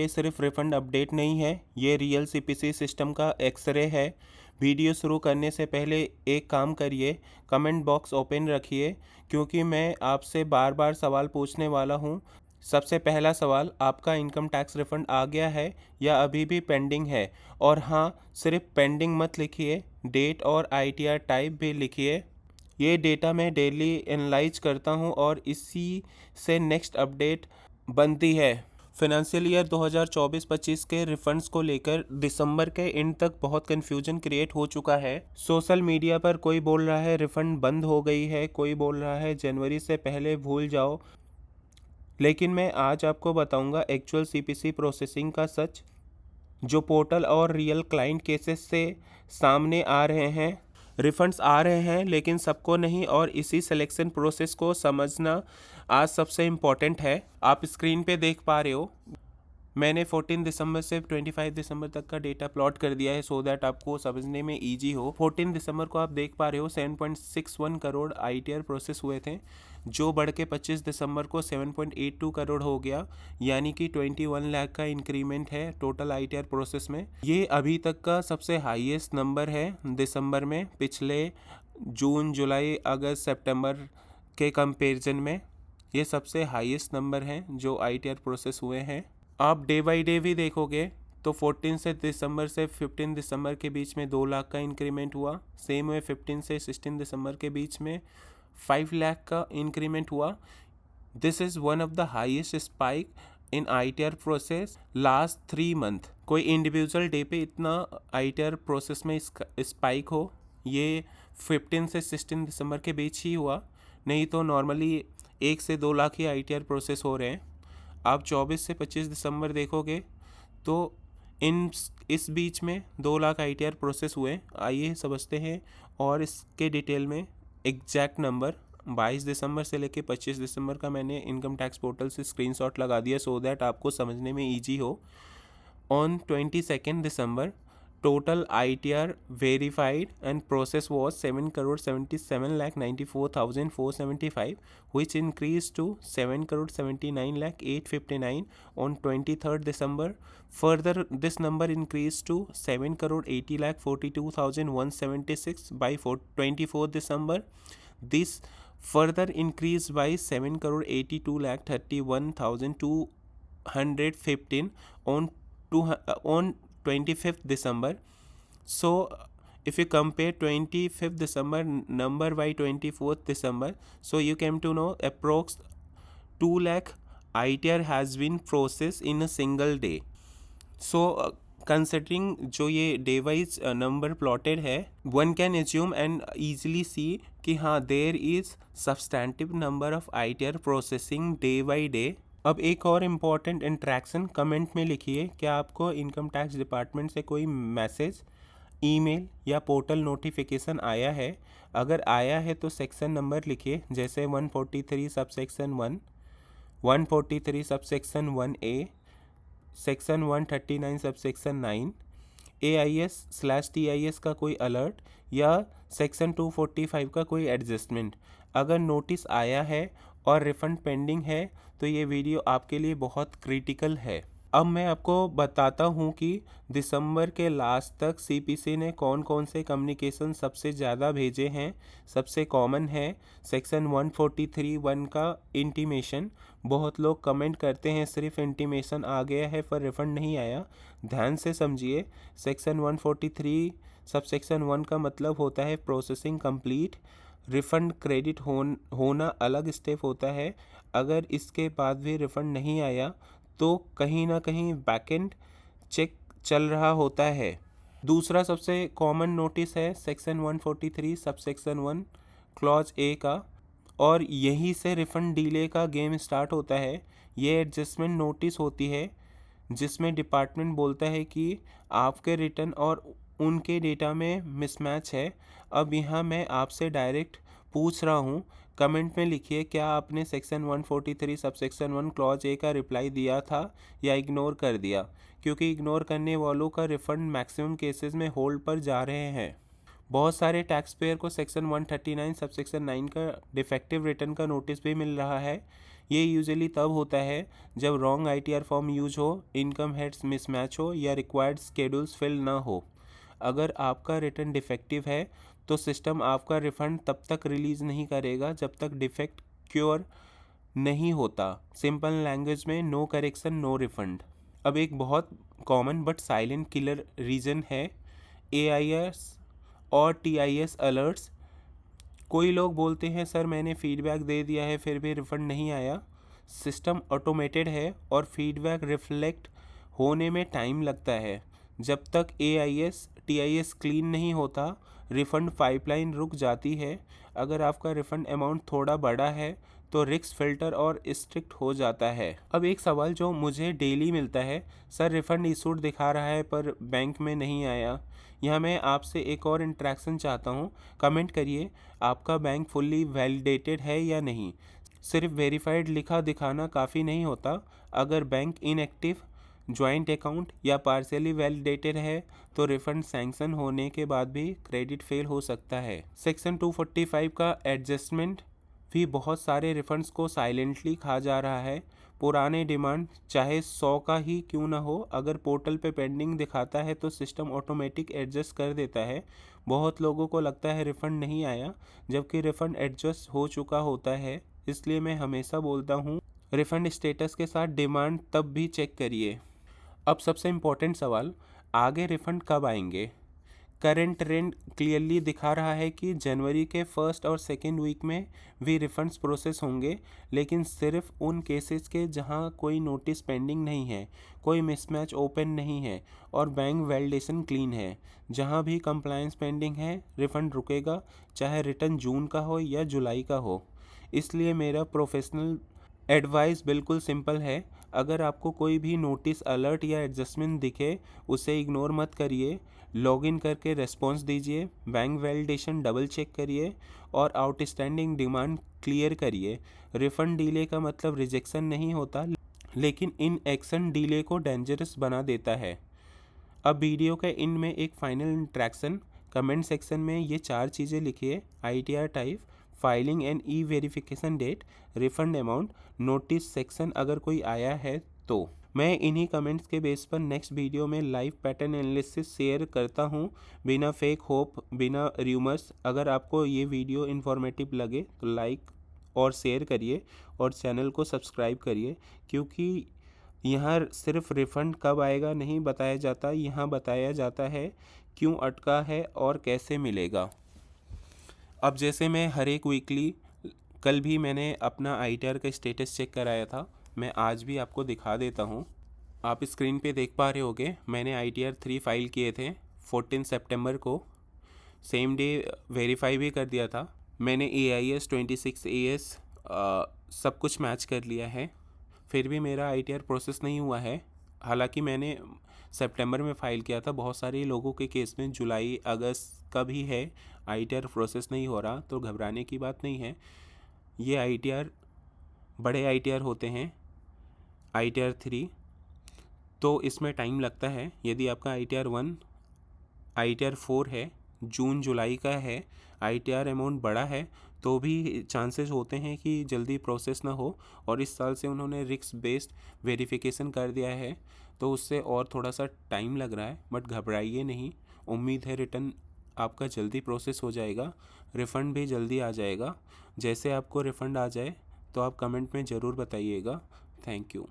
ये सिर्फ refund update नहीं है, ये रियल सीपीसी सिस्टम का एक्सरे है। वीडियो शुरू करने से पहले एक काम करिए, कमेंट बॉक्स ओपन रखिए, क्योंकि मैं आपसे बार बार सवाल पूछने वाला हूँ। सबसे पहला सवाल, आपका इनकम टैक्स रिफंड आ गया है या अभी भी पेंडिंग है? और हाँ, सिर्फ पेंडिंग मत लिखिए, डेट और आईटीआर टाइप भी लिखिए। ये डेटा मैं डेली एनालाइज करता हूँ और इसी से नेक्स्ट अपडेट बनती है। फाइनेंशियल ईयर 2024-25 के रिफंड्स को लेकर दिसंबर के एंड तक बहुत कन्फ्यूजन क्रिएट हो चुका है। सोशल मीडिया पर कोई बोल रहा है रिफंड बंद हो गई है, कोई बोल रहा है जनवरी से पहले भूल जाओ। लेकिन मैं आज आपको बताऊंगा एक्चुअल सीपीसी प्रोसेसिंग का सच, जो पोर्टल और रियल क्लाइंट केसेस से सामने आ रहे हैं। रिफंड्स आ रहे हैं लेकिन सबको नहीं, और इसी सिलेक्शन प्रोसेस को समझना आज सबसे इम्पॉर्टेंट है। आप स्क्रीन पे देख पा रहे हो, मैंने 14 दिसंबर से 25 दिसंबर तक का डेटा प्लॉट कर दिया है सो दैट आपको समझने में इजी हो। 14 दिसंबर को आप देख पा रहे हो 7.61 करोड़ आईटीआर प्रोसेस हुए थे, जो बढ़ के 25 दिसंबर को 7.82 करोड़ हो गया, यानी कि 21 लाख का इंक्रीमेंट है टोटल आईटीआर प्रोसेस में। ये अभी तक का सबसे हाईएस्ट नंबर है दिसंबर में, पिछले जून, जुलाई, अगस्त, सितंबर के कंपेरिजन में ये सबसे हाईएस्ट नंबर हैं जो आईटीआर प्रोसेस हुए हैं। आप डे बाई डे भी देखोगे तो 14 से दिसंबर से 15 दिसंबर के बीच में 2 लाख का इंक्रीमेंट हुआ। सेम वे 15 से 16 दिसंबर के बीच में 5 लाख का इंक्रीमेंट हुआ। This is one of the highest spike in ITR process last 3 month. कोई इंडिविजुअल डे पे इतना आईटीआर प्रोसेस में स्पाइक हो, ये 15 से 16 दिसंबर के बीच ही हुआ, नहीं तो नॉर्मली 1 से 2 लाख ही आईटीआर प्रोसेस हो रहे हैं। आप 24 से 25 दिसंबर देखोगे तो इस बीच में 2 लाख आईटीआर प्रोसेस हुए। आइए समझते हैं और इसके डिटेल में। एग्जैक्ट नंबर 22 दिसंबर से लेके 25 दिसंबर का मैंने इनकम टैक्स पोर्टल से स्क्रीनशॉट लगा दिया सो दैट आपको समझने में ईजी हो। On 22 December total ITR verified and process was 7,77,94,475, which increased to 7,79,859 on 23rd December. Further, this number increased to 7,80,42,176 by 24th December. This further increased by 7,82,31,215 on 25th December. So if you compare 25th December number by 24th December, so you came to know approx 2 lakh ITR has been processed in a single day. So considering जो ये day wise number plotted है, one can assume and easily see कि हाँ there is substantive number of ITR processing day by day. अब एक और important interaction, comment में लिखिए क्या आपको इनकम टैक्स डिपार्टमेंट से कोई मैसेज, ईमेल या पोर्टल नोटिफिकेशन आया है। अगर आया है तो सेक्शन नंबर लिखिए, जैसे 143 subsection 1, 143 subsection 1A, section 139 subsection 9, AIS/TIS का कोई अलर्ट या सेक्शन 245 का कोई एडजस्टमेंट। अगर नोटिस आया है और रिफंड पेंडिंग है तो ये वीडियो आपके लिए बहुत क्रिटिकल है। अब मैं आपको बताता हूँ कि दिसंबर के लास्ट तक सीपीसी ने कौन कौन से कम्युनिकेशन सबसे ज़्यादा भेजे हैं। सबसे कॉमन है सेक्शन 143(1) का इंटीमेशन। बहुत लोग कमेंट करते हैं सिर्फ इंटीमेशन आ गया है पर रिफ़ंड नहीं आया। ध्यान से समझिए, सेक्शन 143 सबसेक्शन 1 का मतलब होता है प्रोसेसिंग कंप्लीट। रिफ़ंड क्रेडिट होना अलग स्टेप होता है। अगर इसके बाद भी रिफ़ंड नहीं आया तो कहीं ना कहीं बैकएंड चेक चल रहा होता है। दूसरा सबसे कॉमन नोटिस है सेक्शन 143 सबसेक्शन 1 क्लॉज ए का, और यहीं से रिफ़ंड डिले का गेम स्टार्ट होता है। ये एडजस्टमेंट नोटिस होती है जिसमें डिपार्टमेंट बोलता है कि आपके रिटर्न और उनके डेटा में मिसमैच है। अब यहाँ मैं आपसे डायरेक्ट पूछ रहा हूँ, कमेंट में लिखिए क्या आपने सेक्शन 143 सबसेक्शन 1 क्लॉज ए का रिप्लाई दिया था या इग्नोर कर दिया, क्योंकि इग्नोर करने वालों का रिफ़ंड मैक्सिमम केसेस में होल्ड पर जा रहे हैं। बहुत सारे टैक्स पेयर को सेक्शन 139 सबसेक्शन 9 का डिफेक्टिव रिटर्न का नोटिस भी मिल रहा है। ये यूजुअली तब होता है जब रॉन्ग ITR फॉर्म यूज हो, इनकम हेड्स मिसमैच हो या रिक्वायर्ड स्केड्यूल्स फिल ना हो। अगर आपका रिटर्न डिफेक्टिव है तो सिस्टम आपका रिफ़ंड तब तक रिलीज़ नहीं करेगा जब तक डिफेक्ट क्योर नहीं होता। सिंपल लैंग्वेज में नो करेक्शन नो रिफंड। अब एक बहुत common but silent killer reason है AIS और TIS अलर्ट्स। कोई लोग बोलते हैं सर मैंने फीडबैक दे दिया है फिर भी रिफ़ंड नहीं आया। सिस्टम ऑटोमेटेड है और फीडबैक रिफ्लेक्ट होने में टाइम लगता है। जब तक AIS TIS क्लीन नहीं होता रिफ़ंड पाइपलाइन रुक जाती है। अगर आपका रिफ़ंड अमाउंट थोड़ा बड़ा है तो रिस्क फ़िल्टर और स्ट्रिक्ट हो जाता है। अब एक सवाल जो मुझे डेली मिलता है, सर रिफ़ंड इशूड दिखा रहा है पर बैंक में नहीं आया। यहाँ मैं आपसे एक और इंटरेक्शन चाहता हूँ। कमेंट करिए आपका बैंक फुल्ली वैलिडेटेड है या नहीं। सिर्फ वेरीफाइड लिखा दिखाना काफ़ी नहीं होता। अगर बैंक इनएक्टिव, जॉइंट अकाउंट या पार्शियली वैलिडेटेड है तो रिफंड सैंक्शन होने के बाद भी क्रेडिट फेल हो सकता है। सेक्शन 245 का एडजस्टमेंट भी बहुत सारे रिफंड्स को साइलेंटली खा जा रहा है। पुराने डिमांड चाहे 100 का ही क्यों ना हो, अगर पोर्टल पे पेंडिंग दिखाता है तो सिस्टम ऑटोमेटिक एडजस्ट कर देता है। बहुत लोगों को लगता है रिफ़ंड नहीं आया जबकि रिफ़ंड एडजस्ट हो चुका होता है। इसलिए मैं हमेशा बोलता हूँ रिफ़ंड स्टेटस के साथ डिमांड तब भी चेक करिए। अब सबसे इम्पोर्टेंट सवाल, आगे रिफ़ंड कब आएंगे? करंट ट्रेंड क्लियरली दिखा रहा है कि जनवरी के फर्स्ट और सेकेंड वीक में भी रिफंड्स प्रोसेस होंगे, लेकिन सिर्फ उन केसेस के जहां कोई नोटिस पेंडिंग नहीं है, कोई मिसमैच ओपन नहीं है और बैंक वैलिडेशन क्लीन है। जहां भी कंप्लायंस पेंडिंग है रिफंड रुकेगा, चाहे रिटर्न जून का हो या जुलाई का हो। इसलिए मेरा प्रोफेशनल एडवाइस बिल्कुल सिंपल है। अगर आपको कोई भी नोटिस, अलर्ट या एडजस्टमेंट दिखे उसे इग्नोर मत करिए। लॉगिन करके रेस्पॉन्स दीजिए, बैंक वैलिडेशन डबल चेक करिए और आउटस्टैंडिंग डिमांड क्लियर करिए। रिफंड डिले का मतलब रिजेक्शन नहीं होता, लेकिन इन एक्शन डिले को डेंजरस बना देता है। अब वीडियो के इन में एक फाइनल इंट्रैक्शन। कमेंट सेक्शन में ये 4 चीज़ें लिखिए: ITR type, filing and verification date, refund amount, notice section अगर कोई आया है तो। मैं इन्हीं कमेंट्स के बेस पर नेक्स्ट वीडियो में लाइव पैटर्न एनालिसिस शेयर करता हूँ, बिना फेक होप, बिना र्यूमर्स। अगर आपको ये वीडियो इन्फॉर्मेटिव लगे तो लाइक और शेयर करिए और चैनल को सब्सक्राइब करिए, क्योंकि यहाँ सिर्फ रिफ़ंड कब आएगा नहीं बताया जाता, यहाँ बताया जाता है क्यों अटका है और कैसे मिलेगा। अब जैसे मैं हर एक वीकली, कल भी मैंने अपना ITR का स्टेटस चेक कराया था, मैं आज भी आपको दिखा देता हूँ। आप स्क्रीन पे देख पा रहे होगे, मैंने ITR 3 फाइल किए थे 14 सितंबर को, सेम डे वेरीफाई भी कर दिया था। मैंने AIS 26 AS सब कुछ मैच कर लिया है, फिर भी मेरा ITR प्रोसेस नहीं हुआ है। हालांकि मैंने सितंबर में फ़ाइल किया था। बहुत सारे लोगों के केस में जुलाई अगस्त का भी है ITR प्रोसेस नहीं हो रहा, तो घबराने की बात नहीं है। ये ITR बड़े ITR होते हैं, ITR 3, तो इसमें टाइम लगता है। यदि आपका ITR 1, ITR 4 है, जून जुलाई का है, ITR अमाउंट बड़ा है, तो भी चांसेस होते हैं कि जल्दी प्रोसेस ना हो। और इस साल से उन्होंने रिस्क बेस्ड वेरिफिकेशन कर दिया है, तो उससे और थोड़ा सा टाइम लग रहा है, बट घबराइए नहीं। उम्मीद है रिटर्न आपका जल्दी प्रोसेस हो जाएगा, रिफ़ंड भी जल्दी आ जाएगा। जैसे आपको रिफ़ंड आ जाए तो आप कमेंट में ज़रूर बताइएगा। Thank you.